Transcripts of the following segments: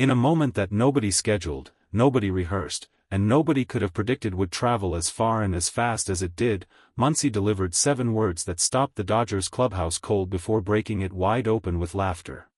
In a moment that nobody scheduled, nobody rehearsed, and nobody could have predicted would travel as far and as fast as it did, Muncy delivered 7 words that stopped the Dodgers clubhouse cold before breaking it wide open with laughter.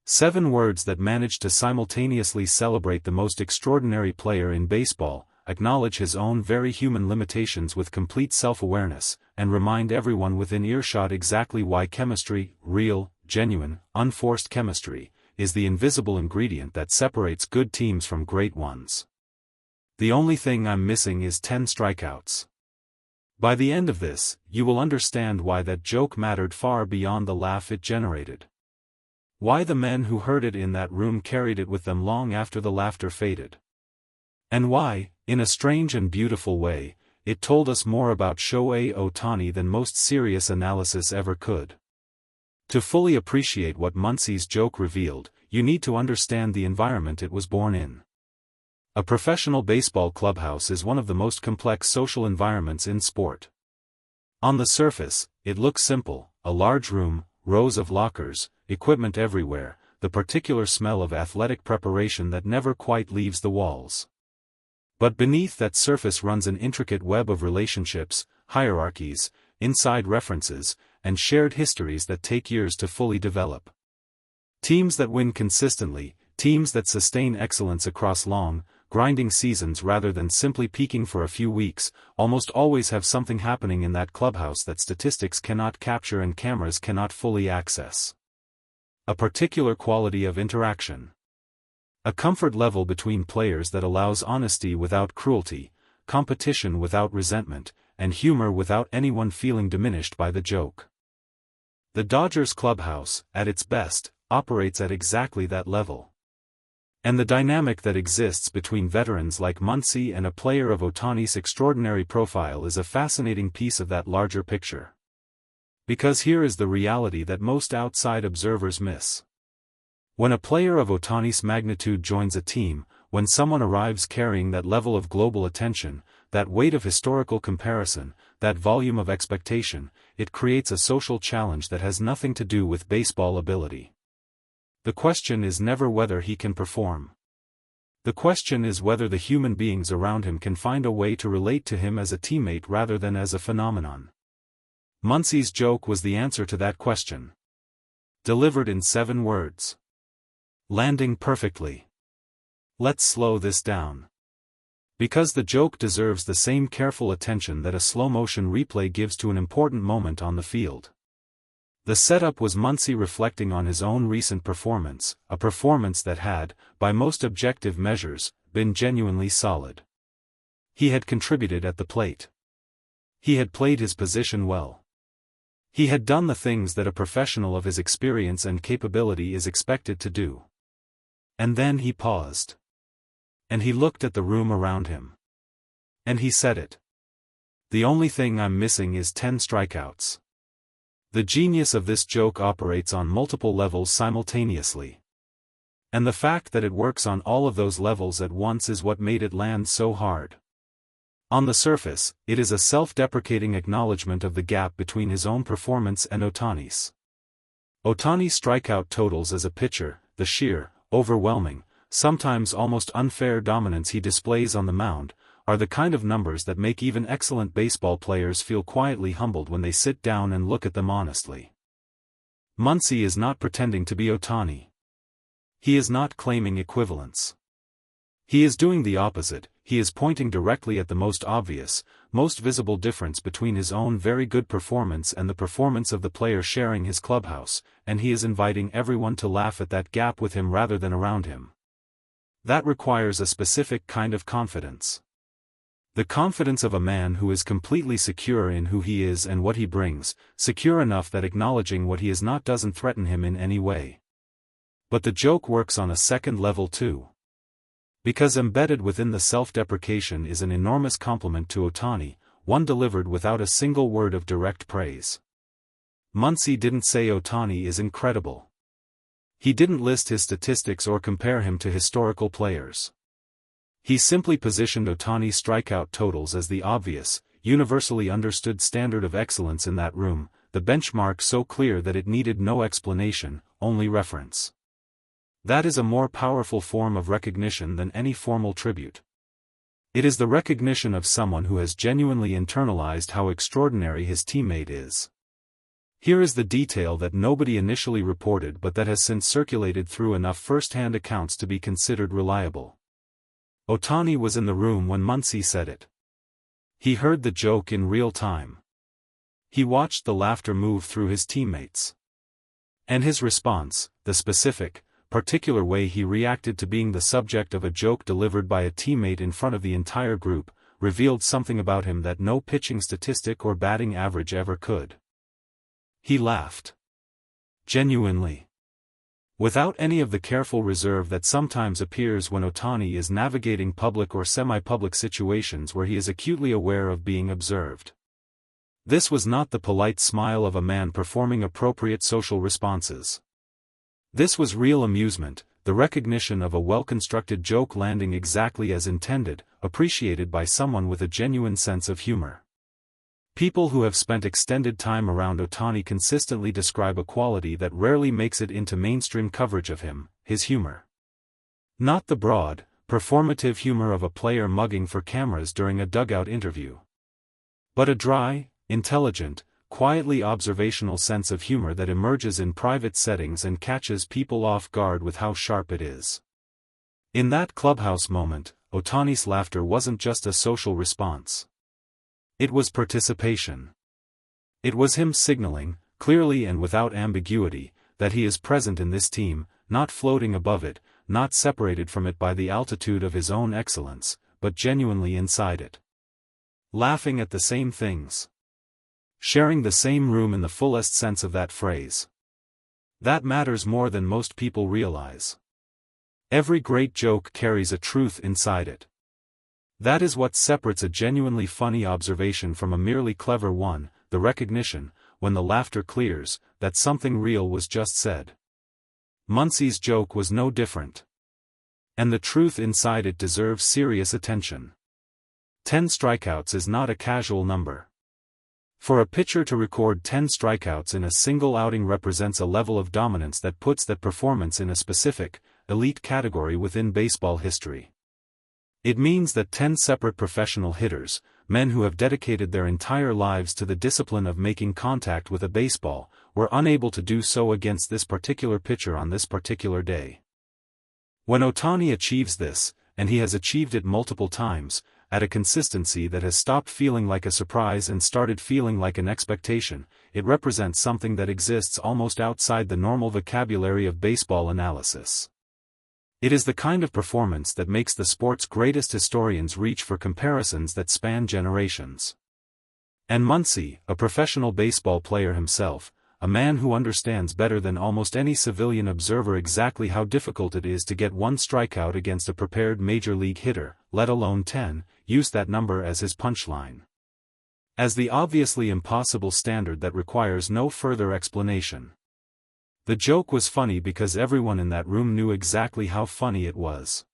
7 words that managed to simultaneously celebrate the most extraordinary player in baseball, acknowledge his own very human limitations with complete self-awareness, and remind everyone within earshot exactly why chemistry, real, genuine, unforced chemistry, is the invisible ingredient that separates good teams from great ones. The only thing I'm missing is 10 strikeouts. By the end of this, you will understand why that joke mattered far beyond the laugh it generated. Why the men who heard it in that room carried it with them long after the laughter faded. And why, in a strange and beautiful way, it told us more about Shohei Ohtani than most serious analysis ever could. To fully appreciate what Muncy's joke revealed, you need to understand the environment it was born in. A professional baseball clubhouse is one of the most complex social environments in sport. On the surface, it looks simple: a large room, rows of lockers, equipment everywhere, the particular smell of athletic preparation that never quite leaves the walls. But beneath that surface runs an intricate web of relationships, hierarchies, inside references, and shared histories that take years to fully develop. Teams that win consistently, teams that sustain excellence across long, grinding seasons rather than simply peaking for a few weeks, almost always have something happening in that clubhouse that statistics cannot capture and cameras cannot fully access. A particular quality of interaction. A comfort level between players that allows honesty without cruelty, competition without resentment, and humor without anyone feeling diminished by the joke. The Dodgers clubhouse, at its best, operates at exactly that level. And the dynamic that exists between veterans like Muncy and a player of Ohtani's extraordinary profile is a fascinating piece of that larger picture. Because here is the reality that most outside observers miss. When a player of Ohtani's magnitude joins a team, when someone arrives carrying that level of global attention, that weight of historical comparison, that volume of expectation, it creates a social challenge that has nothing to do with baseball ability. The question is never whether he can perform. The question is whether the human beings around him can find a way to relate to him as a teammate rather than as a phenomenon. Muncy's joke was the answer to that question. Delivered in 7 words. Landing perfectly. Let's slow this down. Because the joke deserves the same careful attention that a slow-motion replay gives to an important moment on the field. The setup was Muncy reflecting on his own recent performance, a performance that had, by most objective measures, been genuinely solid. He had contributed at the plate. He had played his position well. He had done the things that a professional of his experience and capability is expected to do. And then he paused. And he looked at the room around him. And he said it. The only thing I'm missing is 10 strikeouts. The genius of this joke operates on multiple levels simultaneously. And the fact that it works on all of those levels at once is what made it land so hard. On the surface, it is a self-deprecating acknowledgement of the gap between his own performance and Ohtani's. Ohtani's strikeout totals as a pitcher, the sheer, overwhelming, sometimes almost unfair dominance he displays on the mound, are the kind of numbers that make even excellent baseball players feel quietly humbled when they sit down and look at them honestly. Muncy is not pretending to be Ohtani. He is not claiming equivalence. He is doing the opposite. He is pointing directly at the most obvious, most visible difference between his own very good performance and the performance of the player sharing his clubhouse, and he is inviting everyone to laugh at that gap with him rather than around him. That requires a specific kind of confidence. The confidence of a man who is completely secure in who he is and what he brings, secure enough that acknowledging what he is not doesn't threaten him in any way. But the joke works on a second level too. Because embedded within the self-deprecation is an enormous compliment to Ohtani, one delivered without a single word of direct praise. Muncy didn't say Ohtani is incredible. He didn't list his statistics or compare him to historical players. He simply positioned Ohtani's strikeout totals as the obvious, universally understood standard of excellence in that room, the benchmark so clear that it needed no explanation, only reference. That is a more powerful form of recognition than any formal tribute. It is the recognition of someone who has genuinely internalized how extraordinary his teammate is. Here is the detail that nobody initially reported but that has since circulated through enough first-hand accounts to be considered reliable. Ohtani was in the room when Muncy said it. He heard the joke in real time. He watched the laughter move through his teammates. And his response, the specific, particular way he reacted to being the subject of a joke delivered by a teammate in front of the entire group, revealed something about him that no pitching statistic or batting average ever could. He laughed. Genuinely. Without any of the careful reserve that sometimes appears when Ohtani is navigating public or semi-public situations where he is acutely aware of being observed. This was not the polite smile of a man performing appropriate social responses. This was real amusement, the recognition of a well-constructed joke landing exactly as intended, appreciated by someone with a genuine sense of humor. People who have spent extended time around Ohtani consistently describe a quality that rarely makes it into mainstream coverage of him, his humor. Not the broad, performative humor of a player mugging for cameras during a dugout interview. But a dry, intelligent, quietly observational sense of humor that emerges in private settings and catches people off guard with how sharp it is. In that clubhouse moment, Ohtani's laughter wasn't just a social response. It was participation. It was him signaling, clearly and without ambiguity, that he is present in this team, not floating above it, not separated from it by the altitude of his own excellence, but genuinely inside it. Laughing at the same things. Sharing the same room in the fullest sense of that phrase. That matters more than most people realize. Every great joke carries a truth inside it. That is what separates a genuinely funny observation from a merely clever one, the recognition, when the laughter clears, that something real was just said. Muncy's joke was no different. And the truth inside it deserves serious attention. 10 strikeouts is not a casual number. For a pitcher to record 10 strikeouts in a single outing represents a level of dominance that puts that performance in a specific, elite category within baseball history. It means that 10 separate professional hitters, men who have dedicated their entire lives to the discipline of making contact with a baseball, were unable to do so against this particular pitcher on this particular day. When Ohtani achieves this, and he has achieved it multiple times, at a consistency that has stopped feeling like a surprise and started feeling like an expectation, it represents something that exists almost outside the normal vocabulary of baseball analysis. It is the kind of performance that makes the sport's greatest historians reach for comparisons that span generations. And Muncy, a professional baseball player himself, a man who understands better than almost any civilian observer exactly how difficult it is to get one strikeout against a prepared major league hitter, let alone 10, used that number as his punchline. As the obviously impossible standard that requires no further explanation. The joke was funny because everyone in that room knew exactly how funny it was.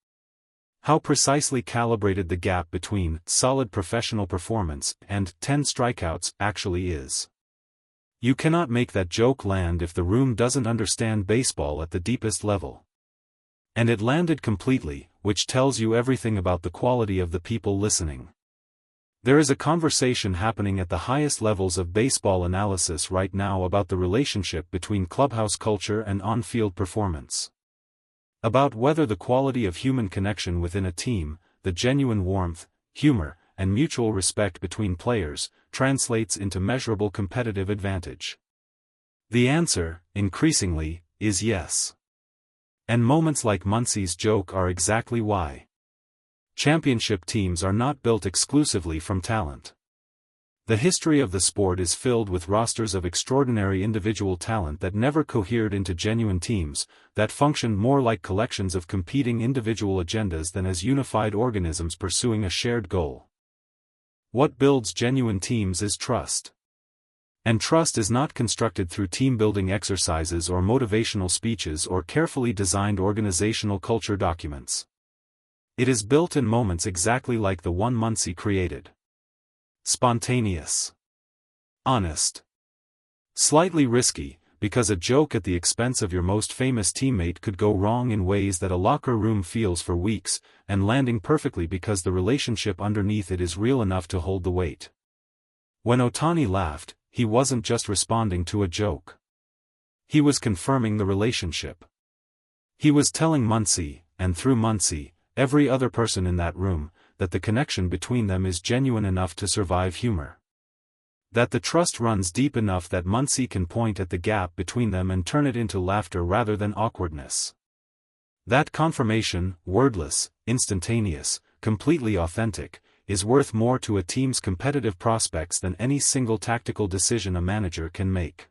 How precisely calibrated the gap between solid professional performance and 10 strikeouts actually is. You cannot make that joke land if the room doesn't understand baseball at the deepest level. And it landed completely, which tells you everything about the quality of the people listening. There is a conversation happening at the highest levels of baseball analysis right now about the relationship between clubhouse culture and on-field performance. About whether the quality of human connection within a team, the genuine warmth, humor, and mutual respect between players, translates into measurable competitive advantage. The answer, increasingly, is yes. And moments like Muncy's joke are exactly why. Championship teams are not built exclusively from talent. The history of the sport is filled with rosters of extraordinary individual talent that never cohered into genuine teams, that functioned more like collections of competing individual agendas than as unified organisms pursuing a shared goal. What builds genuine teams is trust. And trust is not constructed through team-building exercises or motivational speeches or carefully designed organizational culture documents. It is built in moments exactly like the one Muncy created. Spontaneous. Honest. Slightly risky, because a joke at the expense of your most famous teammate could go wrong in ways that a locker room feels for weeks, and landing perfectly because the relationship underneath it is real enough to hold the weight. When Ohtani laughed, he wasn't just responding to a joke. He was confirming the relationship. He was telling Muncy, and through Muncy, every other person in that room, that the connection between them is genuine enough to survive humor. That the trust runs deep enough that Muncy can point at the gap between them and turn it into laughter rather than awkwardness. That confirmation, wordless, instantaneous, completely authentic, is worth more to a team's competitive prospects than any single tactical decision a manager can make.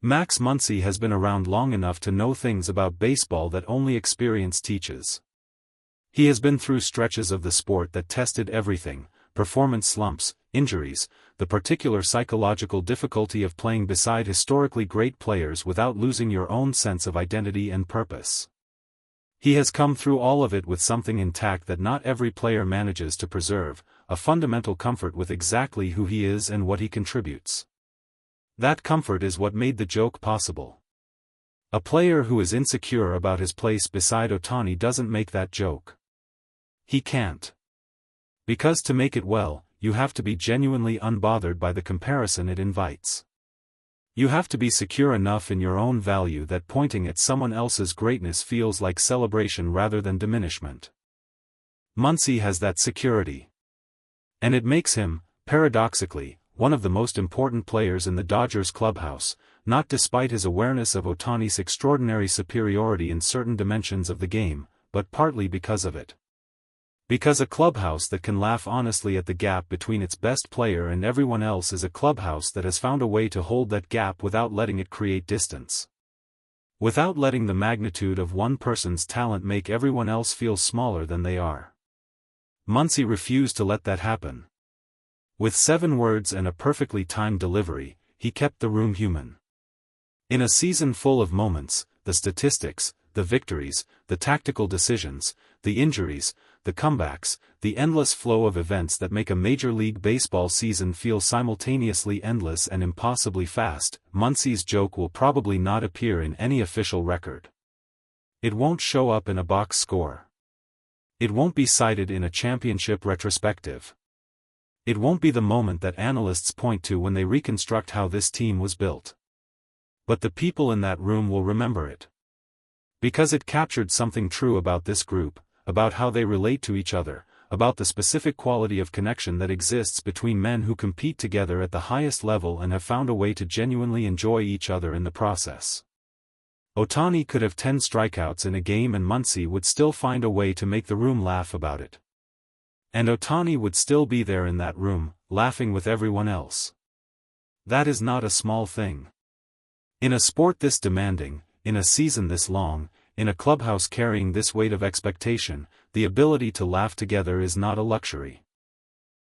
Max Muncy has been around long enough to know things about baseball that only experience teaches. He has been through stretches of the sport that tested everything: performance slumps, injuries, the particular psychological difficulty of playing beside historically great players without losing your own sense of identity and purpose. He has come through all of it with something intact that not every player manages to preserve, a fundamental comfort with exactly who he is and what he contributes. That comfort is what made the joke possible. A player who is insecure about his place beside Ohtani doesn't make that joke. He can't. Because to make it well, you have to be genuinely unbothered by the comparison it invites. You have to be secure enough in your own value that pointing at someone else's greatness feels like celebration rather than diminishment. Muncy has that security. And it makes him, paradoxically, one of the most important players in the Dodgers clubhouse, not despite his awareness of Ohtani's extraordinary superiority in certain dimensions of the game, but partly because of it. Because a clubhouse that can laugh honestly at the gap between its best player and everyone else is a clubhouse that has found a way to hold that gap without letting it create distance. Without letting the magnitude of one person's talent make everyone else feel smaller than they are. Muncy refused to let that happen. With 7 words and a perfectly timed delivery, he kept the room human. In a season full of moments, the statistics, the victories, the tactical decisions, the injuries, the comebacks, the endless flow of events that make a Major League Baseball season feel simultaneously endless and impossibly fast, Muncy's joke will probably not appear in any official record. It won't show up in a box score. It won't be cited in a championship retrospective. It won't be the moment that analysts point to when they reconstruct how this team was built. But the people in that room will remember it. Because it captured something true about this group, about how they relate to each other, about the specific quality of connection that exists between men who compete together at the highest level and have found a way to genuinely enjoy each other in the process. Ohtani could have 10 strikeouts in a game and Muncy would still find a way to make the room laugh about it. And Ohtani would still be there in that room, laughing with everyone else. That is not a small thing. In a sport this demanding, in a season this long, in a clubhouse carrying this weight of expectation, the ability to laugh together is not a luxury.